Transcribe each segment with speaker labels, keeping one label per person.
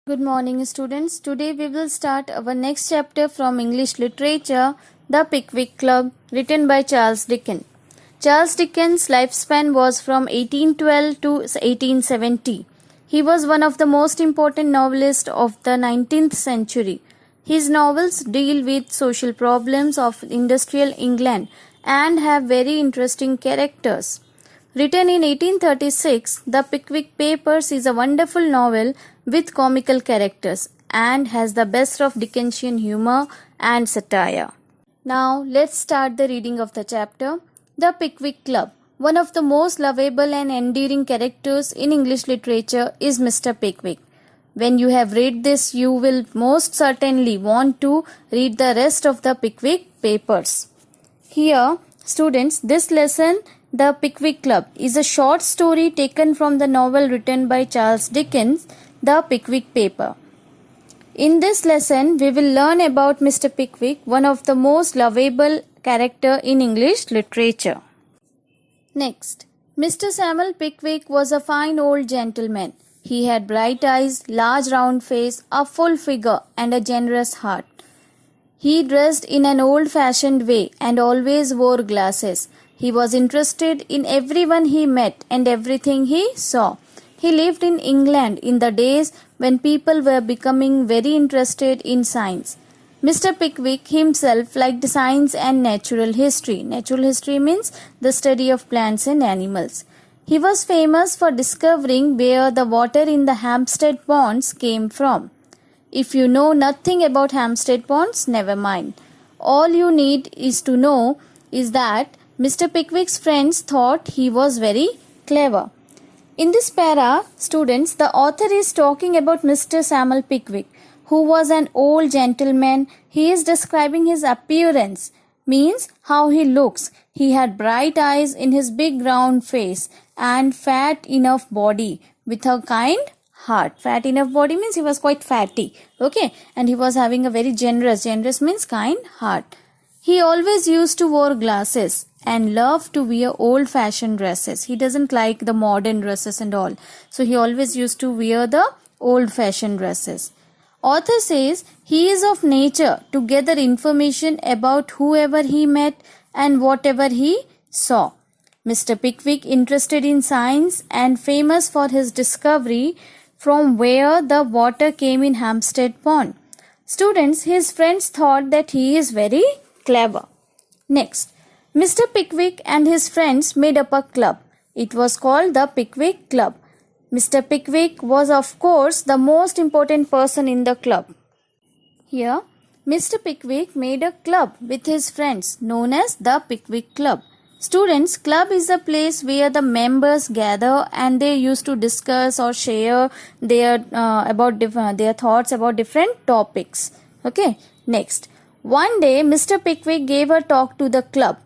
Speaker 1: Good morning, students. Today we will start our next chapter from English literature, The Pickwick Club, written by Charles Dickens. Charles Dickens' lifespan was from 1812 to 1870. He was one of the most important novelists of the 19th century. His novels deal with social problems of industrial England and have very interesting characters. Written in 1836, The Pickwick Papers is a wonderful novel with comical characters and has the best of Dickensian humor and satire. Now, let's start the reading of the chapter. The Pickwick Club. One of the most lovable and endearing characters in English literature is Mr. Pickwick. When you have read this, you will most certainly want to read the rest of the Pickwick Papers. Here, students, this lesson, The Pickwick Club, is a short story taken from the novel written by Charles Dickens, The Pickwick Paper. In this lesson, we will learn about Mr. Pickwick, one of the most lovable character in English literature. Next, Mr. Samuel Pickwick was a fine old gentleman. He had bright eyes, large round face, a full figure, and a generous heart. He dressed in an old-fashioned way and always wore glasses. He was interested in everyone he met and everything he saw. He lived in England in the days when people were becoming very interested in science. Mr. Pickwick himself liked science and natural history. Natural history means the study of plants and animals. He was famous for discovering where the water in the Hampstead ponds came from. If you know nothing about Hampstead ponds, never mind. All you need is to know is that Mr. Pickwick's friends thought he was very clever. In this para, students, the author is talking about Mr. Samuel Pickwick, who was an old gentleman. He is describing his appearance, means how he looks. He had bright eyes in his big round face and fat enough body with a kind heart. Fat enough body means he was quite fatty. Okay. And he was having a very generous means kind heart. He always used to wear glasses and loved to wear old-fashioned dresses. He doesn't like the modern dresses and all. So he always used to wear the old-fashioned dresses. Author says he is of nature to gather information about whoever he met and whatever he saw. Mr. Pickwick, interested in science and famous for his discovery from where the water came in Hampstead Pond. Students, his friends thought that he is very clever. Next, Mr. Pickwick and his friends made up a club. It was called the Pickwick Club. Mr. Pickwick was, of course, the most important person in the club. Here, Mr. Pickwick made a club with his friends known as the Pickwick Club. Students, club is a place where the members gather and they used to discuss or share their thoughts about different topics. Okay. Next, one day Mr. Pickwick gave a talk to the club.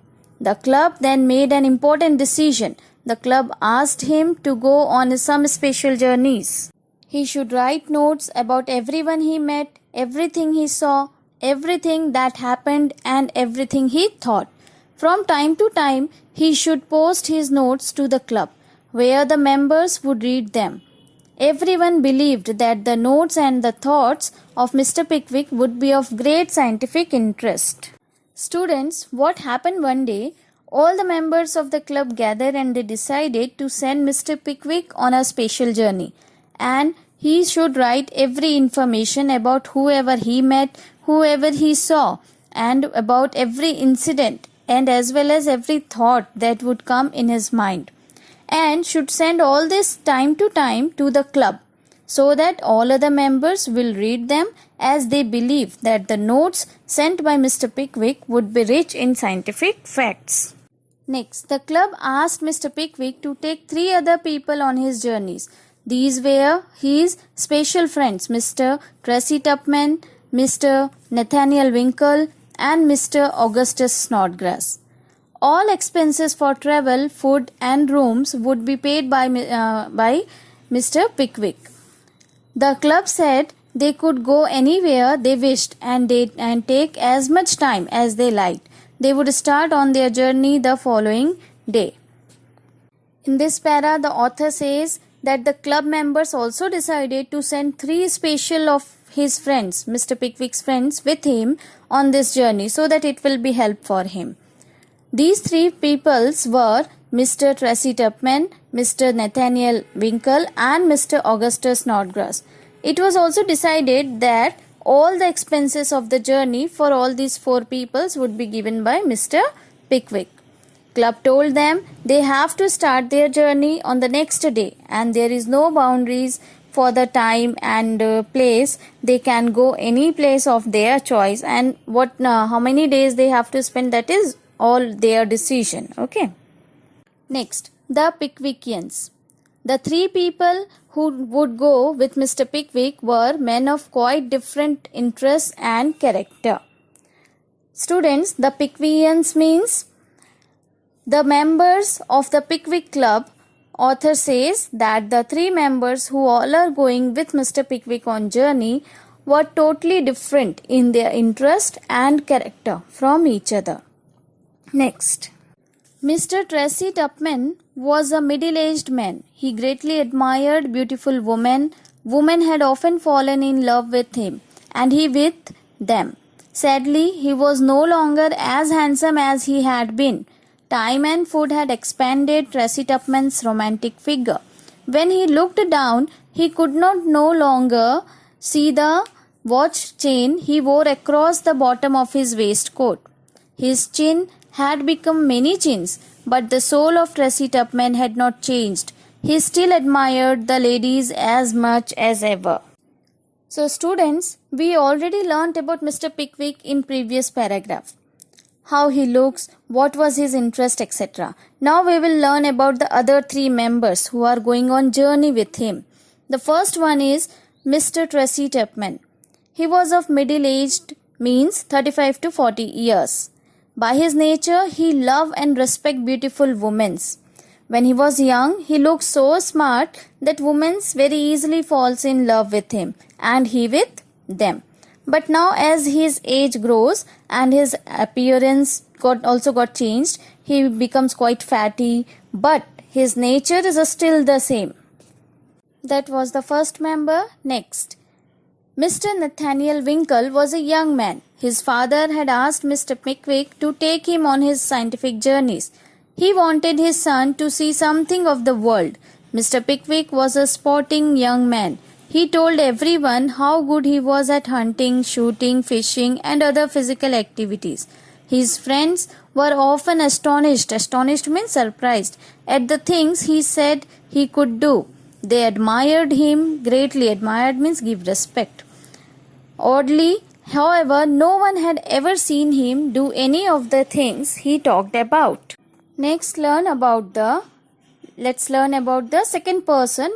Speaker 1: The club then made an important decision. The club asked him to go on some special journeys. He should write notes about everyone he met, everything he saw, everything that happened, and everything he thought. From time to time, he should post his notes to the club, where the members would read them. Everyone believed that the notes and the thoughts of Mr. Pickwick would be of great scientific interest. Students, what happened one day? All the members of the club gathered and they decided to send Mr. Pickwick on a special journey. And he should write every information about whoever he met, whoever he saw, and about every incident and as well as every thought that would come in his mind. And should send all this time to time to the club so that all other members will read them as they believe that the notes sent by Mr. Pickwick would be rich in scientific facts. Next, the club asked Mr. Pickwick to take 3 other people on his journeys. These were his special friends, Mr. Tracy Tupman, Mr. Nathaniel Winkle, and Mr. Augustus Snodgrass. All expenses for travel, food, and rooms would be paid by Mr. Pickwick. The club said they could go anywhere they wished and take as much time as they liked. They would start on their journey the following day. In this para, the author says that the club members also decided to send 3 special of his friends, Mr. Pickwick's friends, with him on this journey so that it will be help for him. These 3 peoples were Mr. Tracy Tupman, Mr. Nathaniel Winkle and Mr. Augustus Snodgrass. It was also decided that all the expenses of the journey for all these 4 peoples would be given by Mr. Pickwick. Club told them they have to start their journey on the next day and there is no boundaries for the time and place. They can go any place of their choice, and how many days they have to spend, that is all their decision. Okay. Next, the Pickwickians. The 3 people who would go with Mr. Pickwick were men of quite different interests and character. Students, the Pickwickians means the members of the Pickwick Club. Author says that the 3 members who all are going with Mr. Pickwick on journey were totally different in their interest and character from each other. Next, Mr. Tracy Tupman was a middle-aged man. He greatly admired beautiful women. Women had often fallen in love with him and he with them. Sadly, he was no longer as handsome as he had been. Time and food had expanded Tracy Tupman's romantic figure. When he looked down, he could not no longer see the watch chain he wore across the bottom of his waistcoat. His chin had become many chins, but the soul of Tracy Tupman had not changed. He still admired the ladies as much as ever. So students, we already learnt about Mr. Pickwick in previous paragraph. How he looks, what was his interest, etc. Now we will learn about the other 3 members who are going on journey with him. The first one is Mr. Tracy Tupman. He was of middle-aged, means 35 to 40 years. By his nature, he loved and respected beautiful women. When he was young, he looked so smart that women very easily falls in love with him and he with them. But now as his age grows and his appearance also got changed, he becomes quite fatty, but his nature is still the same. That was the first member. Next, Mr. Nathaniel Winkle was a young man. His father had asked Mr. Pickwick to take him on his scientific journeys. He wanted his son to see something of the world. Mr. Pickwick was a sporting young man. He told everyone how good he was at hunting, shooting, fishing and other physical activities. His friends were often astonished means surprised, at the things he said he could do. They admired him greatly. Admired means give respect. Oddly, however, no one had ever seen him do any of the things he talked about. Next, let's learn about the second person.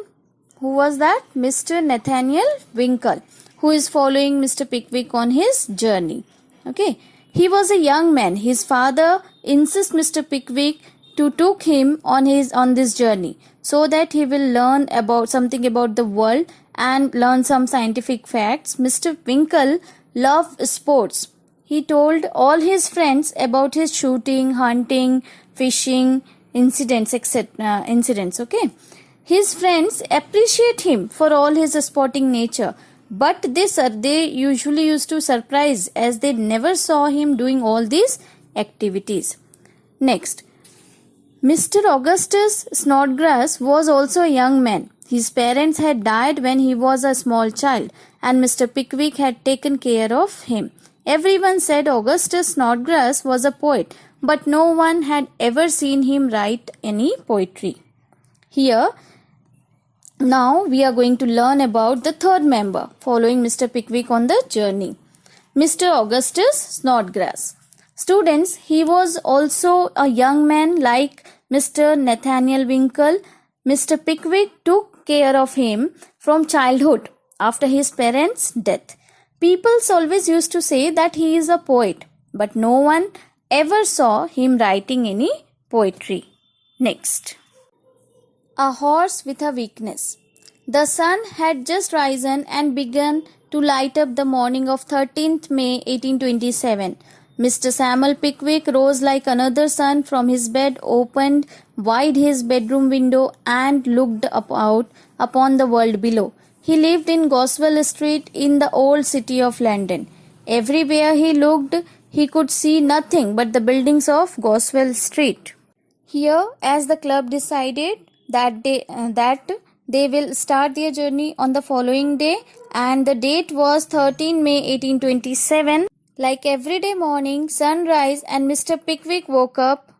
Speaker 1: Who was that? Mr. Nathaniel Winkle, who is following Mr. Pickwick on his journey. Okay. He was a young man. His father insists Mr. Pickwick to take him on this journey so that he will learn about something about the world and learn some scientific facts. Mr. Winkle loved sports. He told all his friends about his shooting, hunting, fishing, incidents, etc. Okay. His friends appreciate him for all his sporting nature, but they usually used to surprise as they never saw him doing all these activities. Next, Mr. Augustus Snodgrass was also a young man. His parents had died when he was a small child, and Mr. Pickwick had taken care of him. Everyone said Augustus Snodgrass was a poet, but no one had ever seen him write any poetry. Now we are going to learn about the third member following Mr. Pickwick on the journey, Mr. Augustus Snodgrass. Students, he was also a young man like Mr. Nathaniel Winkle. Mr. Pickwick took care of him from childhood after his parents' death. People always used to say that he is a poet, but no one ever saw him writing any poetry. Next, a horse with a weakness. The sun had just risen and begun to light up the morning of 13th May 1827. Mr. Samuel Pickwick rose like another sun from his bed, opened wide his bedroom window, and looked out upon the world below. He lived in Goswell Street in the old city of London. Everywhere he looked, he could see nothing but the buildings of Goswell Street. Here, as the club decided that they will start their journey on the following day, and the date was 13 May 1827. Like every day morning, sunrise, and Mr. Pickwick woke up,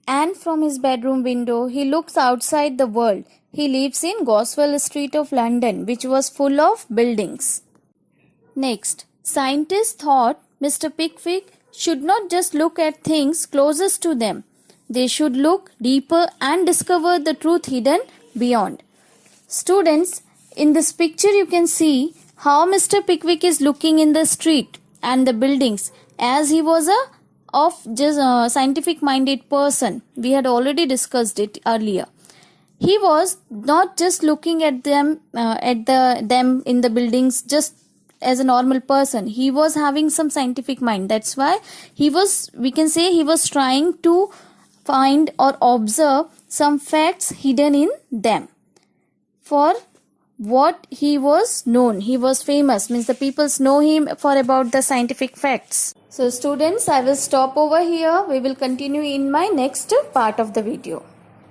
Speaker 1: and from his bedroom window he looks outside the world. He lives in Goswell Street of London, which was full of buildings. Next, scientists thought Mr. Pickwick should not just look at things closest to them. They should look deeper and discover the truth hidden beyond. Students, in this picture you can see how Mr. Pickwick is looking in the street and the buildings, as he was a scientific minded person. We had already discussed it earlier. He was not just looking at them them in the buildings just as a normal person. He was having some scientific mind. That's why we can say he was trying to find or observe some facts hidden in them. For what he was known, he was famous, means the people know him for about the scientific facts. So students, I will stop over here. We will continue in my next part of the video.